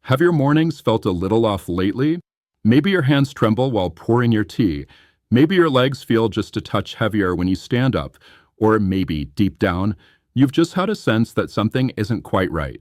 Have your mornings felt a little off lately? Maybe your hands tremble while pouring your tea. Maybe your legs feel just a touch heavier when you stand up. Or maybe, deep down, you've just had a sense that something isn't quite right.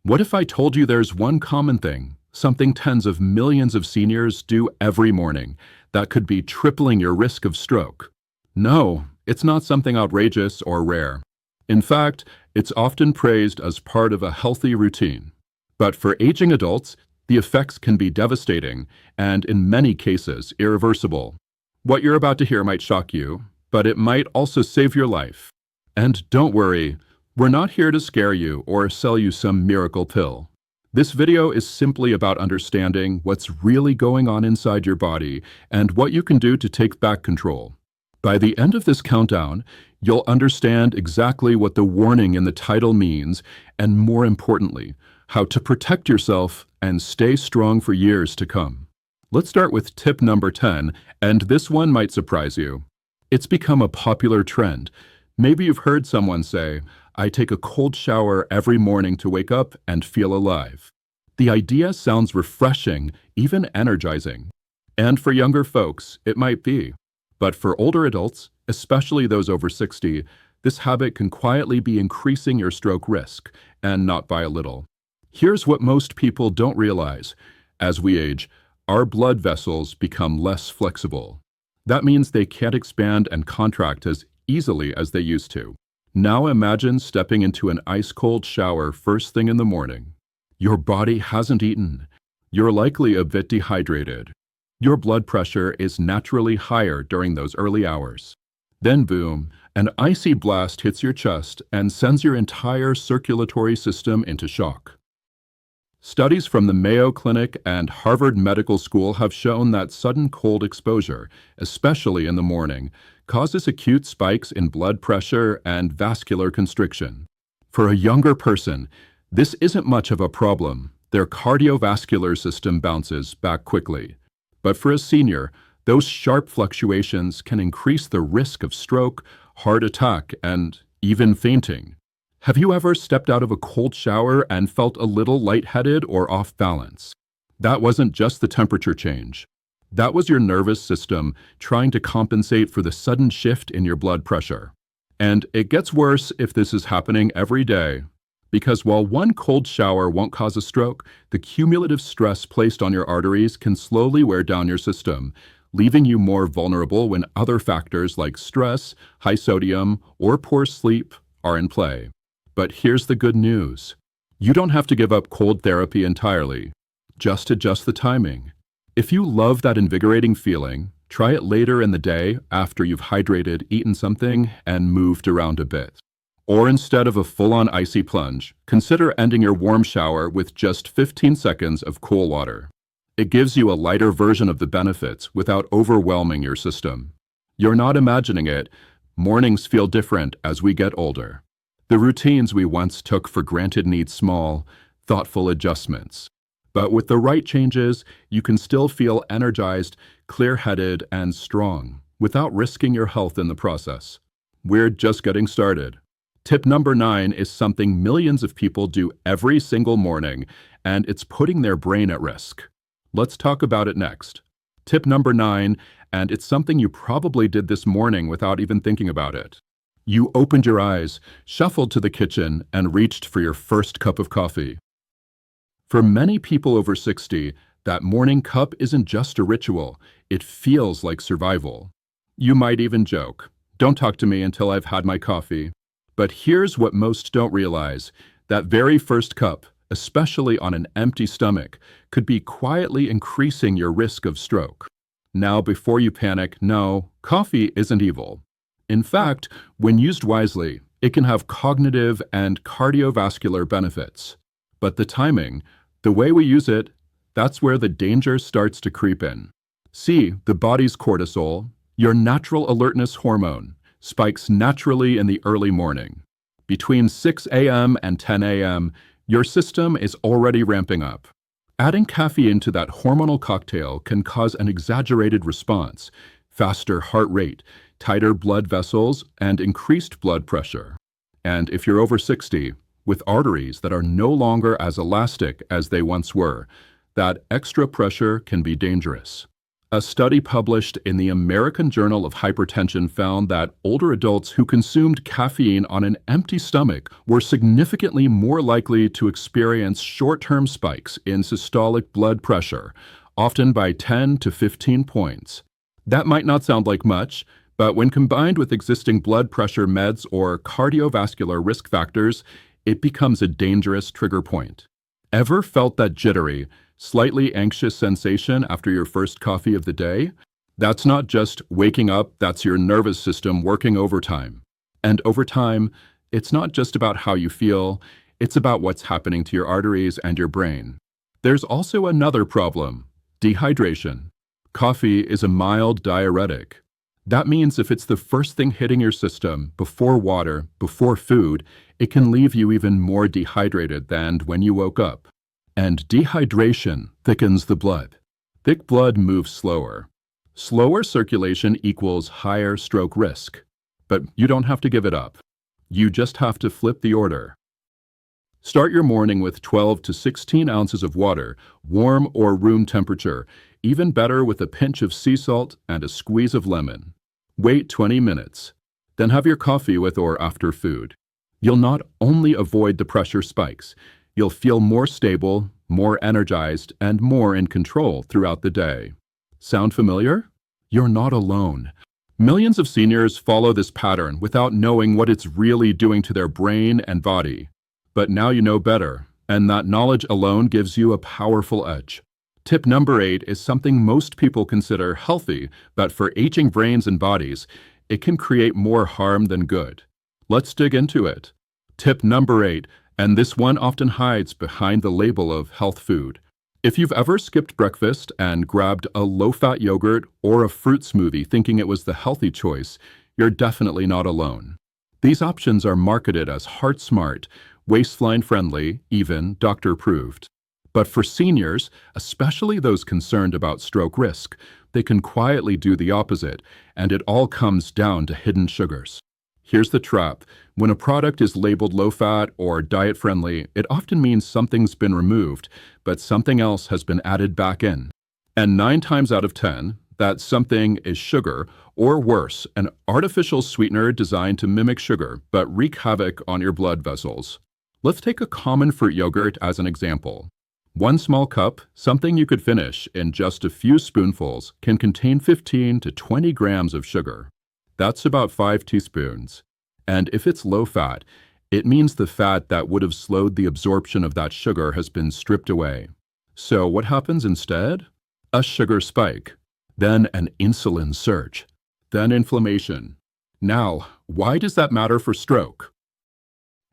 What if I told you there's one common thing, something tens of millions of seniors do every morning, that could be tripling your risk of stroke? No, it's not something outrageous or rare. In fact, it's often praised as part of a healthy routine. But for aging adults, the effects can be devastating and, in many cases, irreversible. What you're about to hear might shock you, but it might also save your life. And don't worry, we're not here to scare you or sell you some miracle pill. This video is simply about understanding what's really going on inside your body and what you can do to take back control. By the end of this countdown, you'll understand exactly what the warning in the title means, and more importantly, how to protect yourself and stay strong for years to come. Let's start with tip number 10, and this one might surprise you. It's become a popular trend. Maybe you've heard someone say, "I take a cold shower every morning to wake up and feel alive." The idea sounds refreshing, even energizing. And for younger folks, it might be. But for older adults, especially those over 60, this habit can quietly be increasing your stroke risk, and not by a little. Here's what most people don't realize. As we age, our blood vessels become less flexible. That means they can't expand and contract as easily as they used to. Now imagine stepping into an ice-cold shower first thing in the morning. Your body hasn't eaten. You're likely a bit dehydrated. Your blood pressure is naturally higher during those early hours. Then boom, an icy blast hits your chest and sends your entire circulatory system into shock. Studies from the Mayo Clinic and Harvard Medical School have shown that sudden cold exposure, especially in the morning, causes acute spikes in blood pressure and vascular constriction. For a younger person, this isn't much of a problem. Their cardiovascular system bounces back quickly. But for a senior, those sharp fluctuations can increase the risk of stroke, heart attack, and even fainting. Have you ever stepped out of a cold shower and felt a little lightheaded or off balance? That wasn't just the temperature change. That was your nervous system trying to compensate for the sudden shift in your blood pressure. And it gets worse if this is happening every day. Because while one cold shower won't cause a stroke, the cumulative stress placed on your arteries can slowly wear down your system, leaving you more vulnerable when other factors like stress, high sodium, or poor sleep are in play. But here's the good news. You don't have to give up cold therapy entirely. Just adjust the timing. If you love that invigorating feeling, try it later in the day after you've hydrated, eaten something, and moved around a bit. Or instead of a full-on icy plunge, consider ending your warm shower with just 15 seconds of cool water. It gives you a lighter version of the benefits without overwhelming your system. You're not imagining it. Mornings feel different as we get older. The routines we once took for granted need small, thoughtful adjustments. But with the right changes, you can still feel energized, clear-headed, and strong, without risking your health in the process. We're just getting started. Tip number 9 is something millions of people do every single morning, and it's putting their brain at risk. Let's talk about it next. Tip number 9, and it's something you probably did this morning without even thinking about it. You opened your eyes, shuffled to the kitchen, and reached for your first cup of coffee. For many people over 60, that morning cup isn't just a ritual, it feels like survival. You might even joke, "Don't talk to me until I've had my coffee." But here's what most don't realize. That very first cup, especially on an empty stomach, could be quietly increasing your risk of stroke. Now, before you panic, no, coffee isn't evil. In fact, when used wisely, it can have cognitive and cardiovascular benefits. But the timing, the way we use it, that's where the danger starts to creep in. See, the body's cortisol, your natural alertness hormone, spikes naturally in the early morning. Between 6 a.m. and 10 a.m., your system is already ramping up. Adding caffeine to that hormonal cocktail can cause an exaggerated response, faster heart rate, tighter blood vessels, and increased blood pressure. And if you're over 60, with arteries that are no longer as elastic as they once were. That extra pressure can be dangerous. A study published in the American Journal of Hypertension found that older adults who consumed caffeine on an empty stomach were significantly more likely to experience short-term spikes in systolic blood pressure, often by 10 to 15 points. That might not sound like much, but when combined with existing blood pressure meds or cardiovascular risk factors, it becomes a dangerous trigger point. Ever felt that jittery, slightly anxious sensation after your first coffee of the day? That's not just waking up, that's your nervous system working overtime. And over time, it's not just about how you feel, it's about what's happening to your arteries and your brain. There's also another problem: dehydration. Coffee is a mild diuretic. That means if it's the first thing hitting your system, before water, before food, it can leave you even more dehydrated than when you woke up. And dehydration thickens the blood. Thick blood moves slower. Slower circulation equals higher stroke risk. But you don't have to give it up. You just have to flip the order. Start your morning with 12 to 16 ounces of water, warm or room temperature, even better with a pinch of sea salt and a squeeze of lemon. Wait 20 minutes. Then have your coffee with or after food. You'll not only avoid the pressure spikes, you'll feel more stable, more energized, and more in control throughout the day. Sound familiar? You're not alone. Millions of seniors follow this pattern without knowing what it's really doing to their brain and body. But now you know better, and that knowledge alone gives you a powerful edge. Tip number 8 is something most people consider healthy, but for aging brains and bodies, it can create more harm than good. Let's dig into it. Tip number 8, and this one often hides behind the label of health food. If you've ever skipped breakfast and grabbed a low-fat yogurt or a fruit smoothie thinking it was the healthy choice, you're definitely not alone. These options are marketed as heart-smart, waistline-friendly, even doctor-approved. But for seniors, especially those concerned about stroke risk, they can quietly do the opposite, and it all comes down to hidden sugars. Here's the trap. When a product is labeled low-fat or diet-friendly, it often means something's been removed, but something else has been added back in. And 9 times out of 10, that something is sugar, or worse, an artificial sweetener designed to mimic sugar, but wreak havoc on your blood vessels. Let's take a common fruit yogurt as an example. 1 small cup, something you could finish in just a few spoonfuls, can contain 15 to 20 grams of sugar. That's about 5 teaspoons. And if it's low-fat, it means the fat that would have slowed the absorption of that sugar has been stripped away. So what happens instead? A sugar spike, then an insulin surge, then inflammation. Now, why does that matter for stroke?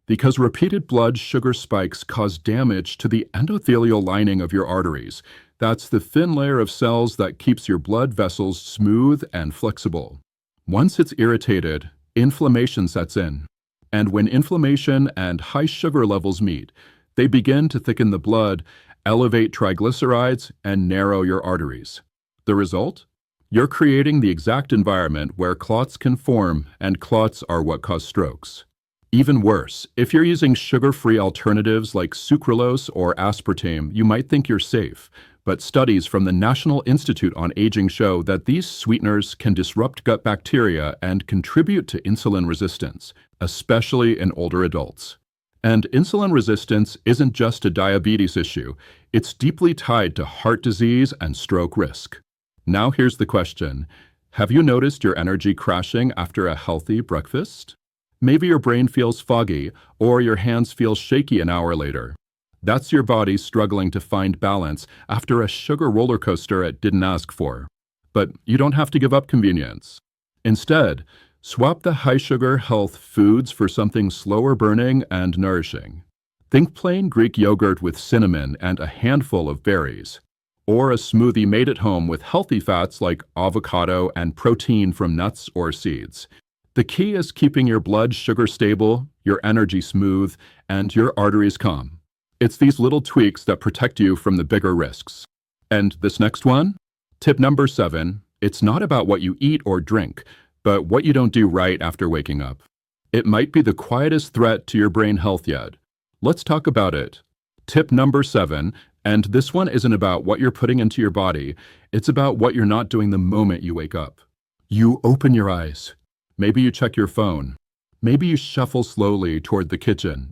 Because repeated blood sugar spikes cause damage to the endothelial lining of your arteries. That's the thin layer of cells that keeps your blood vessels smooth and flexible. Once it's irritated, inflammation sets in. And when inflammation and high sugar levels meet, they begin to thicken the blood, elevate triglycerides, and narrow your arteries. The result? You're creating the exact environment where clots can form, and clots are what cause strokes. Even worse, if you're using sugar-free alternatives like sucralose or aspartame, you might think you're safe. But studies from the National Institute on Aging show that these sweeteners can disrupt gut bacteria and contribute to insulin resistance, especially in older adults. And insulin resistance isn't just a diabetes issue, it's deeply tied to heart disease and stroke risk. Now here's the question. Have you noticed your energy crashing after a healthy breakfast? Maybe your brain feels foggy, or your hands feel shaky an hour later. That's your body struggling to find balance after a sugar roller coaster it didn't ask for. But you don't have to give up convenience. Instead, swap the high-sugar health foods for something slower burning and nourishing. Think plain Greek yogurt with cinnamon and a handful of berries. Or a smoothie made at home with healthy fats like avocado and protein from nuts or seeds. The key is keeping your blood sugar stable, your energy smooth, and your arteries calm. It's these little tweaks that protect you from the bigger risks. And this next one? Tip number 7, it's not about what you eat or drink, but what you don't do right after waking up. It might be the quietest threat to your brain health yet. Let's talk about it. Tip number 7, and this one isn't about what you're putting into your body, it's about what you're not doing the moment you wake up. You open your eyes. Maybe you check your phone. Maybe you shuffle slowly toward the kitchen.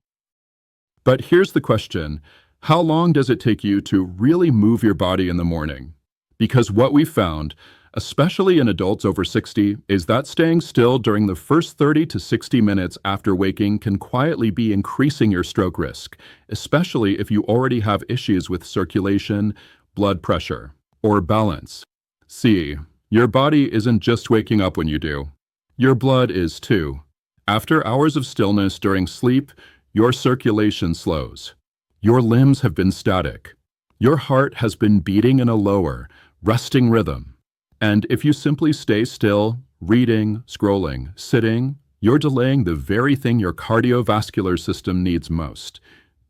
But here's the question: how long does it take you to really move your body in the morning? Because what we found, especially in adults over 60, is that staying still during the first 30 to 60 minutes after waking can quietly be increasing your stroke risk, especially if you already have issues with circulation, blood pressure, or balance. See, your body isn't just waking up when you do. Your blood is too. After hours of stillness during sleep, your circulation slows. Your limbs have been static. Your heart has been beating in a lower, resting rhythm. And if you simply stay still, reading, scrolling, sitting, you're delaying the very thing your cardiovascular system needs most: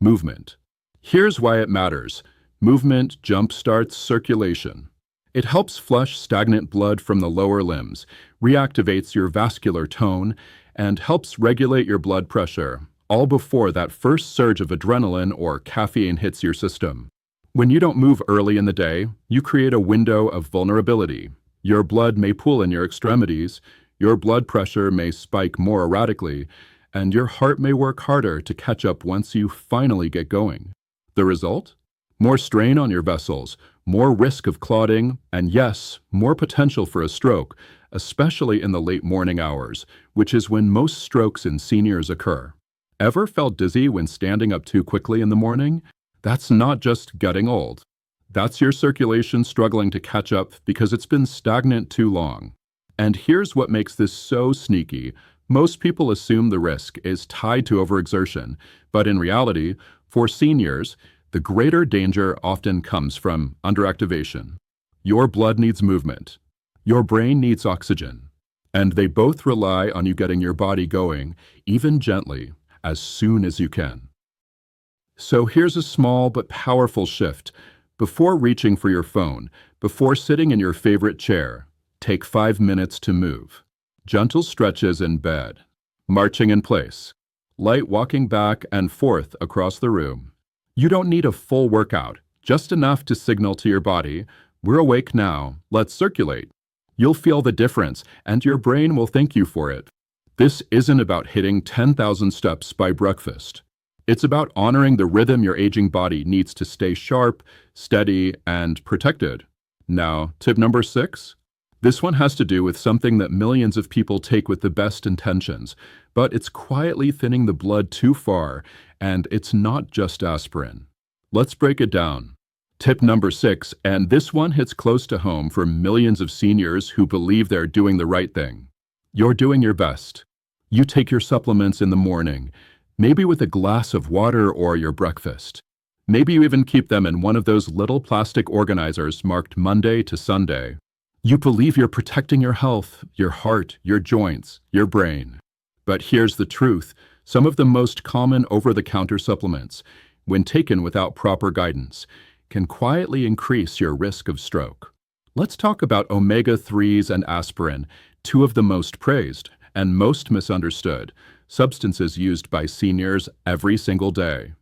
movement. Here's why it matters. Movement jumpstarts circulation. It helps flush stagnant blood from the lower limbs, reactivates your vascular tone, and helps regulate your blood pressure, all before that first surge of adrenaline or caffeine hits your system. When you don't move early in the day, you create a window of vulnerability. Your blood may pool in your extremities, your blood pressure may spike more erratically, and your heart may work harder to catch up once you finally get going. The result? More strain on your vessels, more risk of clotting, and yes, more potential for a stroke, especially in the late morning hours, which is when most strokes in seniors occur. Ever felt dizzy when standing up too quickly in the morning? That's not just getting old. That's your circulation struggling to catch up because it's been stagnant too long. And here's what makes this so sneaky. Most people assume the risk is tied to overexertion, but in reality, for seniors, the greater danger often comes from underactivation. Your blood needs movement. Your brain needs oxygen. And they both rely on you getting your body going, even gently, as soon as you can. So here's a small but powerful shift. Before reaching for your phone, before sitting in your favorite chair, take 5 minutes to move. Gentle stretches in bed, marching in place, light walking back and forth across the room. You don't need a full workout, just enough to signal to your body, we're awake now, let's circulate. You'll feel the difference, and your brain will thank you for it. This isn't about hitting 10,000 steps by breakfast. It's about honoring the rhythm your aging body needs to stay sharp, steady, and protected. Now, tip number 6. This one has to do with something that millions of people take with the best intentions, but it's quietly thinning the blood too far, and it's not just aspirin. Let's break it down. Tip number 6, and this one hits close to home for millions of seniors who believe they're doing the right thing. You're doing your best. You take your supplements in the morning, maybe with a glass of water or your breakfast. Maybe you even keep them in one of those little plastic organizers marked Monday to Sunday. You believe you're protecting your health, your heart, your joints, your brain. But here's the truth. Some of the most common over-the-counter supplements, when taken without proper guidance, can quietly increase your risk of stroke. Let's talk about omega-3s and aspirin, two of the most praised and most misunderstood substances used by seniors every single day.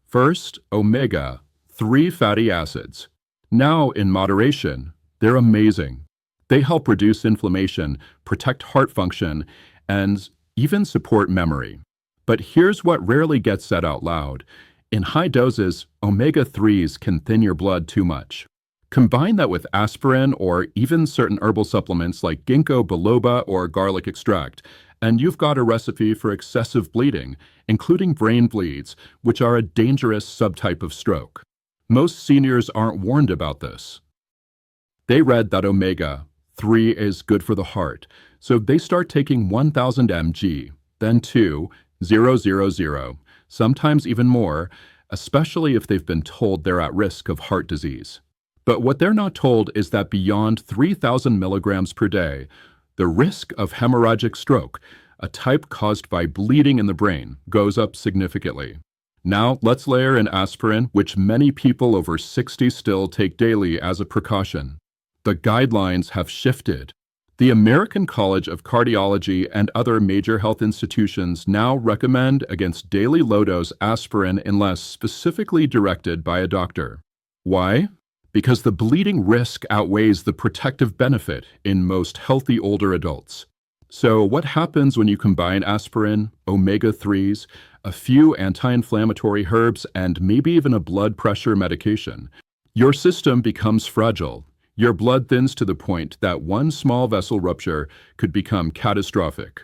First, omega-3 fatty acids. Now, in moderation, they're amazing. They help reduce inflammation, protect heart function, and even support memory. But here's what rarely gets said out loud. In high doses, omega-3s can thin your blood too much. Combine that with aspirin or even certain herbal supplements like ginkgo biloba or garlic extract, and you've got a recipe for excessive bleeding, including brain bleeds, which are a dangerous subtype of stroke. Most seniors aren't warned about this. They read that omega-3 is good for the heart, so they start taking 1,000 mg, then 2,000, sometimes even more, especially if they've been told they're at risk of heart disease. But what they're not told is that beyond 3,000 milligrams per day, the risk of hemorrhagic stroke, a type caused by bleeding in the brain, goes up significantly. Now, let's layer in aspirin, which many people over 60 still take daily as a precaution. The guidelines have shifted. The American College of Cardiology and other major health institutions now recommend against daily low-dose aspirin unless specifically directed by a doctor. Why? Because the bleeding risk outweighs the protective benefit in most healthy older adults. So what happens when you combine aspirin, omega-3s, a few anti-inflammatory herbs, and maybe even a blood pressure medication? Your system becomes fragile. Your blood thins to the point that one small vessel rupture could become catastrophic.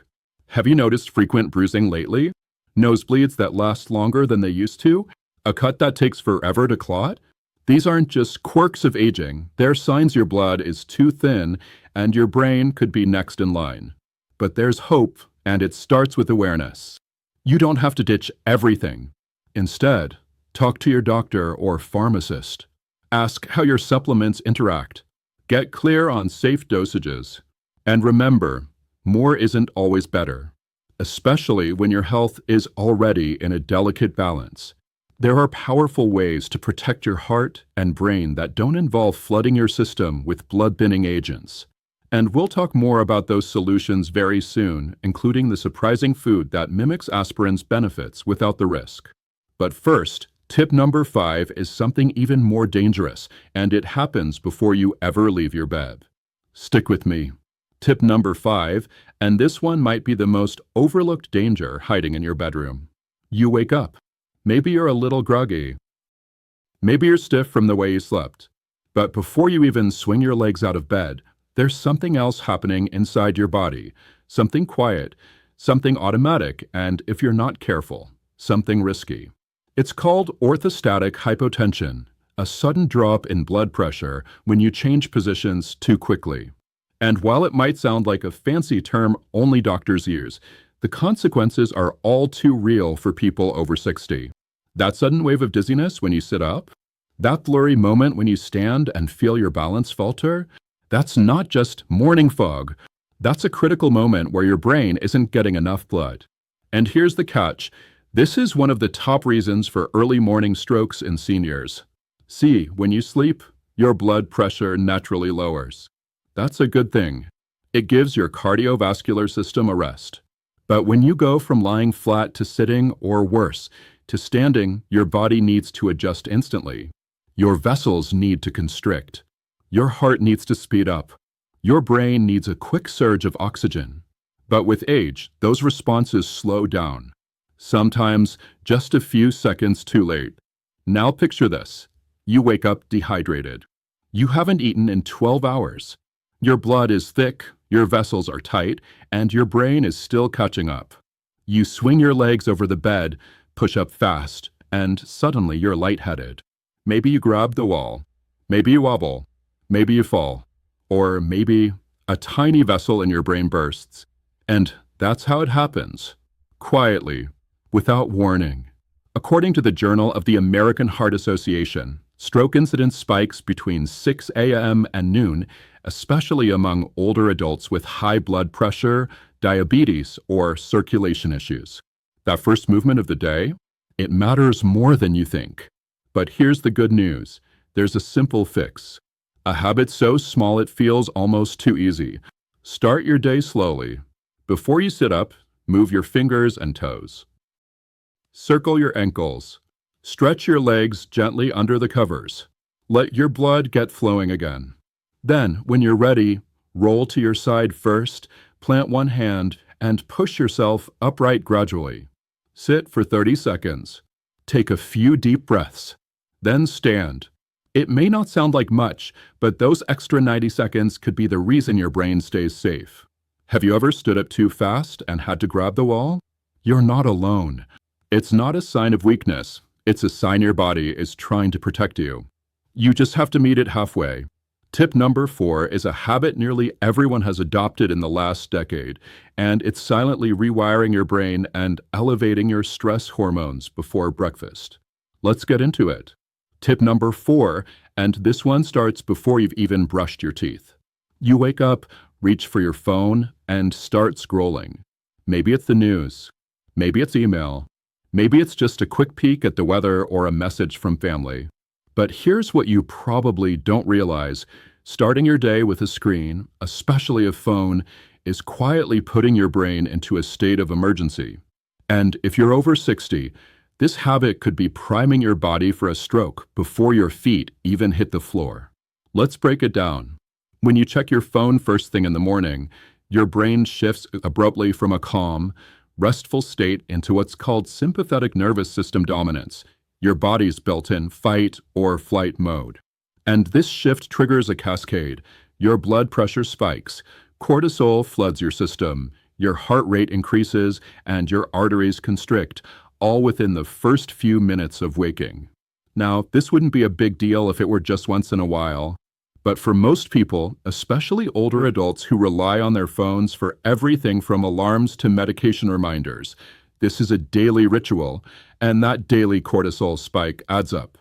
Have you noticed frequent bruising lately? Nosebleeds that last longer than they used to? A cut that takes forever to clot? These aren't just quirks of aging, they're signs your blood is too thin and your brain could be next in line. But there's hope, and it starts with awareness. You don't have to ditch everything. Instead, talk to your doctor or pharmacist. Ask how your supplements interact. Get clear on safe dosages. And remember, more isn't always better, especially when your health is already in a delicate balance. There are powerful ways to protect your heart and brain that don't involve flooding your system with blood-thinning agents. And we'll talk more about those solutions very soon, including the surprising food that mimics aspirin's benefits without the risk. But first, tip number 5 is something even more dangerous, and it happens before you ever leave your bed. Stick with me. Tip number 5, and this one might be the most overlooked danger hiding in your bedroom. You wake up. Maybe you're a little groggy. Maybe you're stiff from the way you slept. But before you even swing your legs out of bed, there's something else happening inside your body. Something quiet, something automatic, and if you're not careful, something risky. It's called orthostatic hypotension, a sudden drop in blood pressure when you change positions too quickly. And while it might sound like a fancy term only doctors use, the consequences are all too real for people over 60. That sudden wave of dizziness when you sit up, that blurry moment when you stand and feel your balance falter, that's not just morning fog. That's a critical moment where your brain isn't getting enough blood. And here's the catch. This is one of the top reasons for early morning strokes in seniors. See, when you sleep, your blood pressure naturally lowers. That's a good thing. It gives your cardiovascular system a rest. But when you go from lying flat to sitting, or worse, to standing, your body needs to adjust instantly. Your vessels need to constrict. Your heart needs to speed up. Your brain needs a quick surge of oxygen. But with age, those responses slow down. Sometimes just a few seconds too late. Now picture this. You wake up dehydrated. You haven't eaten in 12 hours. Your blood is thick, your vessels are tight, and your brain is still catching up. You swing your legs over the bed, push up fast, and suddenly you're lightheaded. Maybe you grab the wall. Maybe you wobble. Maybe you fall. Or maybe a tiny vessel in your brain bursts. And that's how it happens. Quietly, without warning. According to the Journal of the American Heart Association, stroke incidence spikes between 6 a.m. and noon, especially among older adults with high blood pressure, diabetes, or circulation issues. That first movement of the day, it matters more than you think. But here's the good news. There's a simple fix. A habit so small it feels almost too easy. Start your day slowly. Before you sit up, move your fingers and toes. Circle your ankles. Stretch your legs gently under the covers. Let your blood get flowing again. Then, when you're ready, roll to your side first, plant one hand, and push yourself upright gradually. Sit for 30 seconds. Take a few deep breaths. Then stand. It may not sound like much, but those extra 90 seconds could be the reason your brain stays safe. Have you ever stood up too fast and had to grab the wall? You're not alone. It's not a sign of weakness. It's a sign your body is trying to protect you. You just have to meet it halfway. Tip number 4 is a habit nearly everyone has adopted in the last decade, and it's silently rewiring your brain and elevating your stress hormones before breakfast. Let's get into it. Tip number 4, and this one starts before you've even brushed your teeth. You wake up, reach for your phone, and start scrolling. Maybe it's the news. Maybe it's email. Maybe it's just a quick peek at the weather or a message from family. But here's what you probably don't realize. Starting your day with a screen, especially a phone, is quietly putting your brain into a state of emergency. And if you're over 60, this habit could be priming your body for a stroke before your feet even hit the floor. Let's break it down. When you check your phone first thing in the morning, your brain shifts abruptly from a calm, restful state into what's called sympathetic nervous system dominance, your body's built-in fight or flight mode. And this shift triggers a cascade. Your blood pressure spikes, cortisol floods your system, your heart rate increases, and your arteries constrict, all within the first few minutes of waking. Now, this wouldn't be a big deal if it were just once in a while, but for most people, especially older adults who rely on their phones for everything from alarms to medication reminders, this is a daily ritual, and that daily cortisol spike adds up.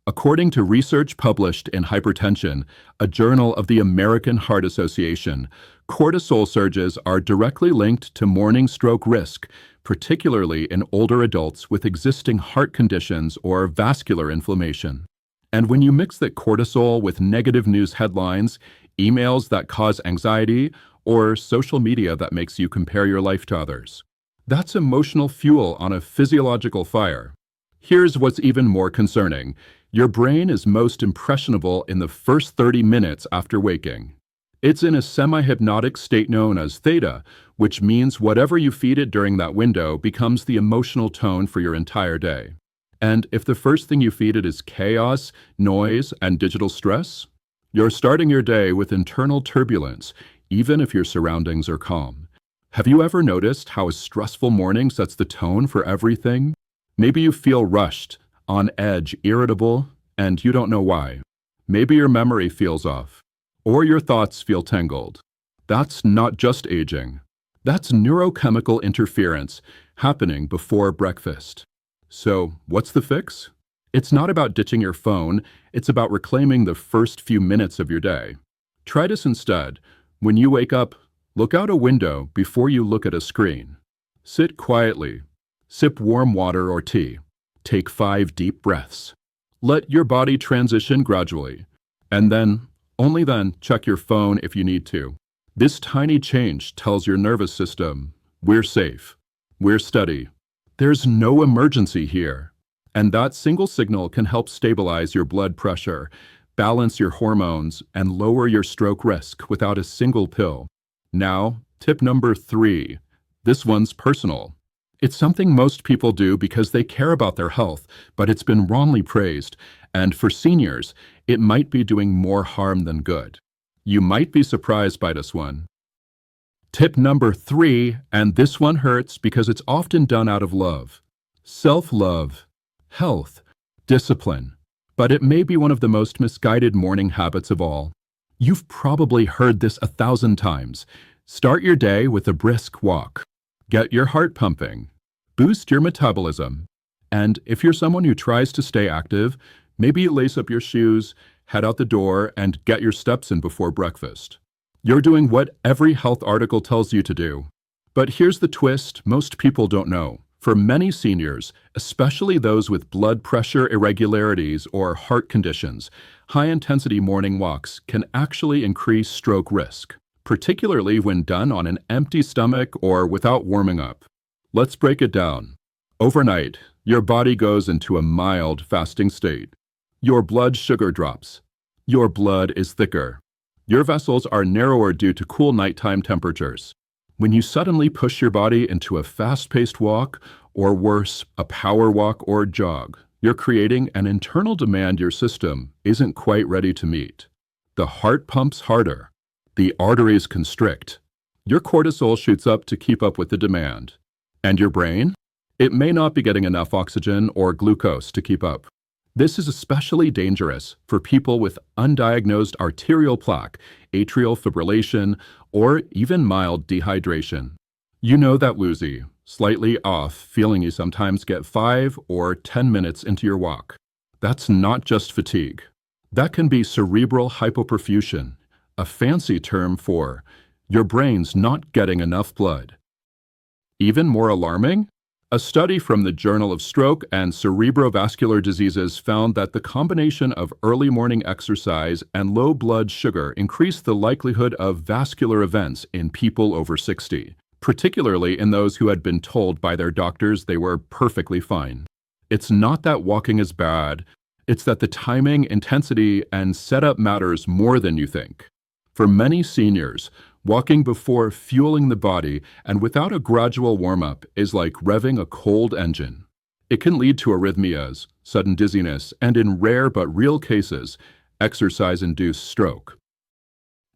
According to research published in Hypertension, a journal of the American Heart Association, cortisol surges are directly linked to morning stroke risk, particularly in older adults with existing heart conditions or vascular inflammation. And when you mix that cortisol with negative news headlines, emails that cause anxiety, or social media that makes you compare your life to others, that's emotional fuel on a physiological fire. Here's what's even more concerning. Your brain is most impressionable in the first 30 minutes after waking. It's in a semi-hypnotic state known as theta, which means whatever you feed it during that window becomes the emotional tone for your entire day. And if the first thing you feed it is chaos, noise, and digital stress, you're starting your day with internal turbulence, even if your surroundings are calm. Have you ever noticed how a stressful morning sets the tone for everything? Maybe you feel rushed, on edge, irritable, and you don't know why. Maybe your memory feels off, or your thoughts feel tangled. That's not just aging. That's neurochemical interference happening before breakfast. So, what's the fix? It's not about ditching your phone, it's about reclaiming the first few minutes of your day. Try this instead. When you wake up, look out a window before you look at a screen. Sit quietly. Sip warm water or tea. Take 5 deep breaths. Let your body transition gradually. And then, only then, check your phone if you need to. This tiny change tells your nervous system, we're safe. We're steady. There's no emergency here. And that single signal can help stabilize your blood pressure, balance your hormones, and lower your stroke risk without a single pill. Now, tip number 3. This one's personal. It's something most people do because they care about their health, but it's been wrongly praised. And for seniors, it might be doing more harm than good. You might be surprised by this one. Tip number 3, and this one hurts because it's often done out of love. Self-love, health, discipline. But it may be one of the most misguided morning habits of all. You've probably heard this 1,000 times. Start your day with a brisk walk. Get your heart pumping. Boost your metabolism. And if you're someone who tries to stay active, maybe you lace up your shoes, head out the door, and get your steps in before breakfast. You're doing what every health article tells you to do. But here's the twist most people don't know. For many seniors, especially those with blood pressure irregularities or heart conditions, high-intensity morning walks can actually increase stroke risk, particularly when done on an empty stomach or without warming up. Let's break it down. Overnight, your body goes into a mild fasting state. Your blood sugar drops. Your blood is thicker. Your vessels are narrower due to cool nighttime temperatures. When you suddenly push your body into a fast-paced walk, or worse, a power walk or jog, you're creating an internal demand your system isn't quite ready to meet. The heart pumps harder. The arteries constrict. Your cortisol shoots up to keep up with the demand. And your brain? It may not be getting enough oxygen or glucose to keep up. This is especially dangerous for people with undiagnosed arterial plaque, atrial fibrillation, or even mild dehydration. You know that woozy, slightly off feeling you sometimes get 5 or 10 minutes into your walk. That's not just fatigue. That can be cerebral hypoperfusion, a fancy term for your brain's not getting enough blood. Even more alarming? A study from the Journal of Stroke and Cerebrovascular Diseases found that the combination of early morning exercise and low blood sugar increased the likelihood of vascular events in people over 60, particularly in those who had been told by their doctors they were perfectly fine. It's not that walking is bad, it's that the timing, intensity, and setup matters more than you think. For many seniors, walking before fueling the body and without a gradual warm-up is like revving a cold engine. It can lead to arrhythmias, sudden dizziness, and in rare but real cases, exercise-induced stroke.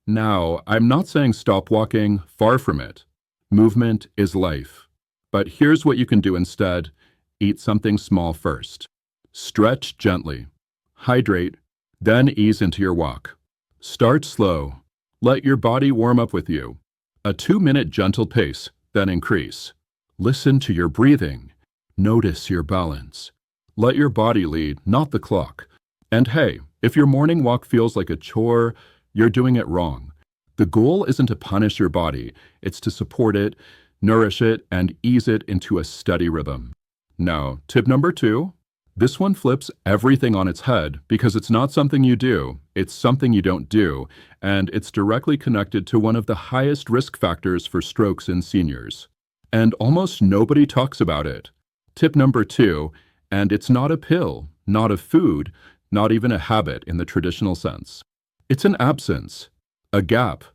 Now, I'm not saying stop walking, far from it. Movement is life. But here's what you can do instead. Eat something small first. Stretch gently. Hydrate, then ease into your walk. Start slow. Let your body warm up with you. A 2-minute gentle pace, then increase. Listen to your breathing. Notice your balance. Let your body lead, not the clock. And hey, if your morning walk feels like a chore, you're doing it wrong. The goal isn't to punish your body, it's to support it, nourish it, and ease it into a steady rhythm. Now, tip number 2. This one flips everything on its head because it's not something you do, it's something you don't do, and it's directly connected to one of the highest risk factors for strokes in seniors. And almost nobody talks about it. Tip number 2, and it's not a pill, not a food, not even a habit in the traditional sense. It's an absence, a gap,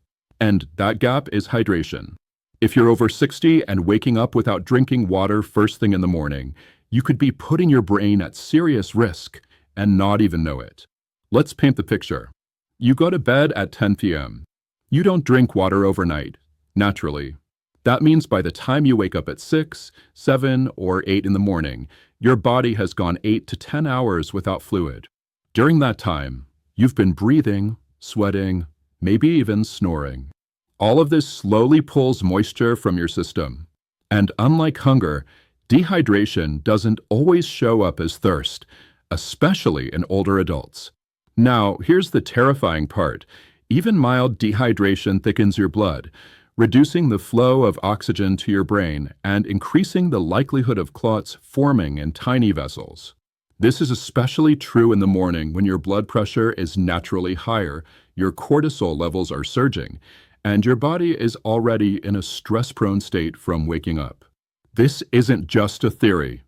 and that gap is hydration. If you're over 60 and waking up without drinking water first thing in the morning, you could be putting your brain at serious risk and not even know it. Let's paint the picture. You go to bed at 10 p.m. You don't drink water overnight, naturally. That means by the time you wake up at 6, 7, or 8 in the morning, your body has gone 8 to 10 hours without fluid. During that time, you've been breathing, sweating, maybe even snoring. All of this slowly pulls moisture from your system. And unlike hunger, dehydration doesn't always show up as thirst, especially in older adults. Now, here's the terrifying part. Even mild dehydration thickens your blood, reducing the flow of oxygen to your brain and increasing the likelihood of clots forming in tiny vessels. This is especially true in the morning when your blood pressure is naturally higher, your cortisol levels are surging, and your body is already in a stress-prone state from waking up. This isn't just a theory.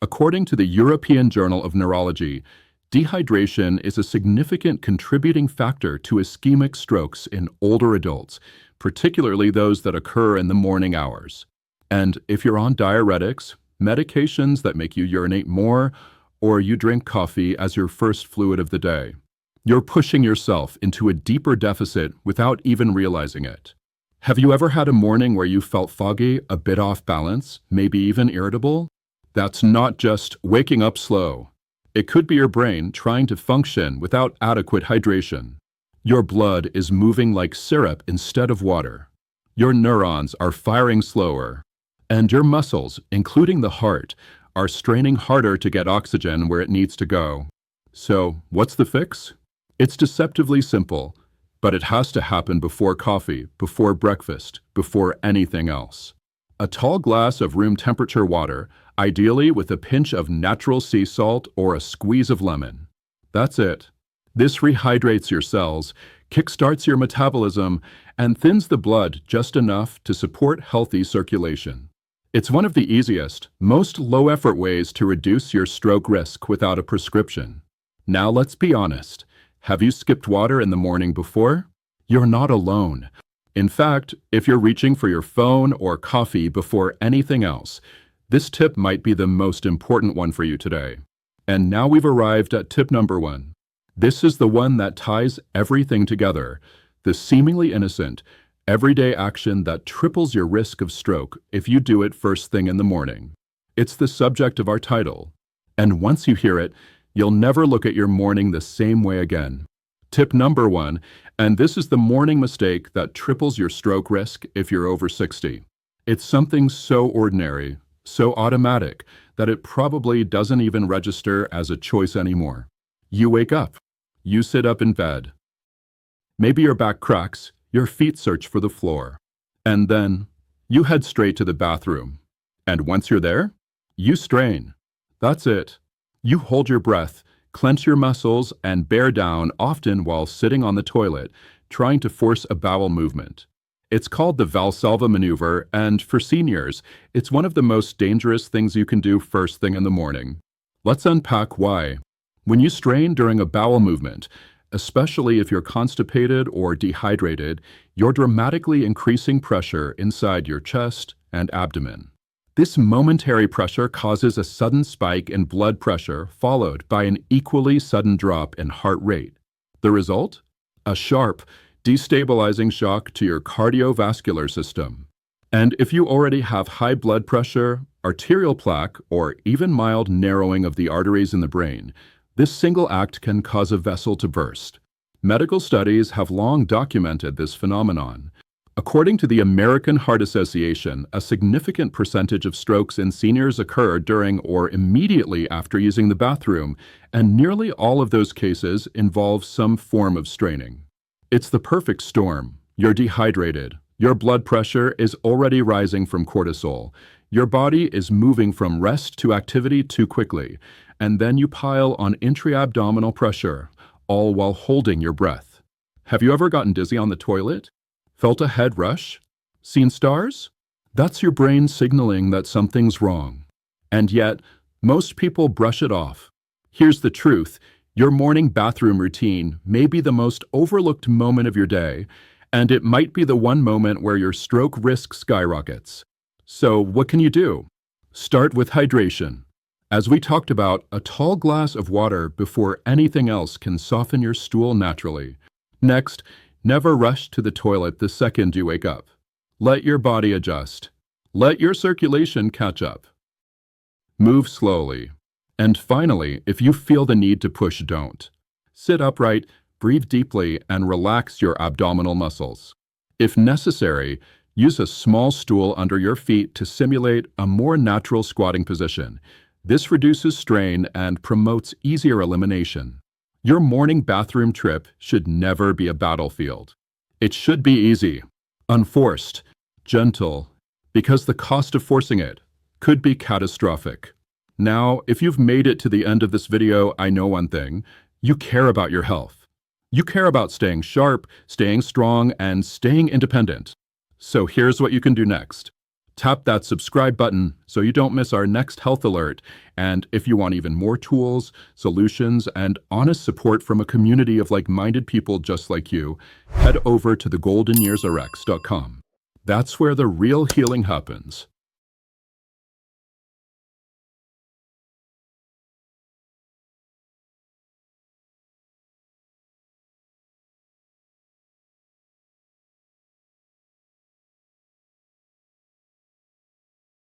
According to the European Journal of Neurology, dehydration is a significant contributing factor to ischemic strokes in older adults, particularly those that occur in the morning hours. And if you're on diuretics, medications that make you urinate more, or you drink coffee as your first fluid of the day, you're pushing yourself into a deeper deficit without even realizing it. Have you ever had a morning where you felt foggy, a bit off balance, maybe even irritable? That's not just waking up slow. It could be your brain trying to function without adequate hydration. Your blood is moving like syrup instead of water. Your neurons are firing slower. And your muscles, including the heart, are straining harder to get oxygen where it needs to go. So, what's the fix? It's deceptively simple. But it has to happen before coffee, before breakfast, before anything else. A tall glass of room temperature water, ideally with a pinch of natural sea salt or a squeeze of lemon. That's it. This rehydrates your cells, kickstarts your metabolism, and thins the blood just enough to support healthy circulation. It's one of the easiest, most low-effort ways to reduce your stroke risk without a prescription. Now let's be honest. Have you skipped water in the morning before? You're not alone. In fact, if you're reaching for your phone or coffee before anything else, this tip might be the most important one for you today. And now we've arrived at tip number 1. This is the one that ties everything together, the seemingly innocent, everyday action that triples your risk of stroke if you do it first thing in the morning. It's the subject of our title. And once you hear it, you'll never look at your morning the same way again. Tip number 1, and this is the morning mistake that triples your stroke risk if you're over 60. It's something so ordinary, so automatic, that it probably doesn't even register as a choice anymore. You wake up. You sit up in bed. Maybe your back cracks, your feet search for the floor. And then you head straight to the bathroom. And once you're there, you strain. That's it. You hold your breath, clench your muscles, and bear down, often while sitting on the toilet, trying to force a bowel movement. It's called the Valsalva maneuver, and for seniors, it's one of the most dangerous things you can do first thing in the morning. Let's unpack why. When you strain during a bowel movement, especially if you're constipated or dehydrated, you're dramatically increasing pressure inside your chest and abdomen. This momentary pressure causes a sudden spike in blood pressure followed by an equally sudden drop in heart rate. The result? A sharp, destabilizing shock to your cardiovascular system. And if you already have high blood pressure, arterial plaque, or even mild narrowing of the arteries in the brain, this single act can cause a vessel to burst. Medical studies have long documented this phenomenon. According to the American Heart Association, a significant percentage of strokes in seniors occur during or immediately after using the bathroom, and nearly all of those cases involve some form of straining. It's the perfect storm. You're dehydrated. Your blood pressure is already rising from cortisol. Your body is moving from rest to activity too quickly, and then you pile on intra-abdominal pressure, all while holding your breath. Have you ever gotten dizzy on the toilet? Felt a head rush? Seen stars? That's your brain signaling that something's wrong. And yet, most people brush it off. Here's the truth. Your morning bathroom routine may be the most overlooked moment of your day, and it might be the one moment where your stroke risk skyrockets. So what can you do? Start with hydration. As we talked about, a tall glass of water before anything else can soften your stool naturally. Next, never rush to the toilet the second you wake up. Let your body adjust. Let your circulation catch up. Move slowly. And finally, if you feel the need to push, don't. Sit upright, breathe deeply, and relax your abdominal muscles. If necessary, use a small stool under your feet to simulate a more natural squatting position. This reduces strain and promotes easier elimination. Your morning bathroom trip should never be a battlefield. It should be easy, unforced, gentle, because the cost of forcing it could be catastrophic. Now, if you've made it to the end of this video, I know one thing. You care about your health. You care about staying sharp, staying strong, and staying independent. So here's what you can do next. Tap that subscribe button so you don't miss our next health alert. And if you want even more tools, solutions, and honest support from a community of like-minded people just like you, head over to thegoldenyearsrx.com. That's where the real healing happens.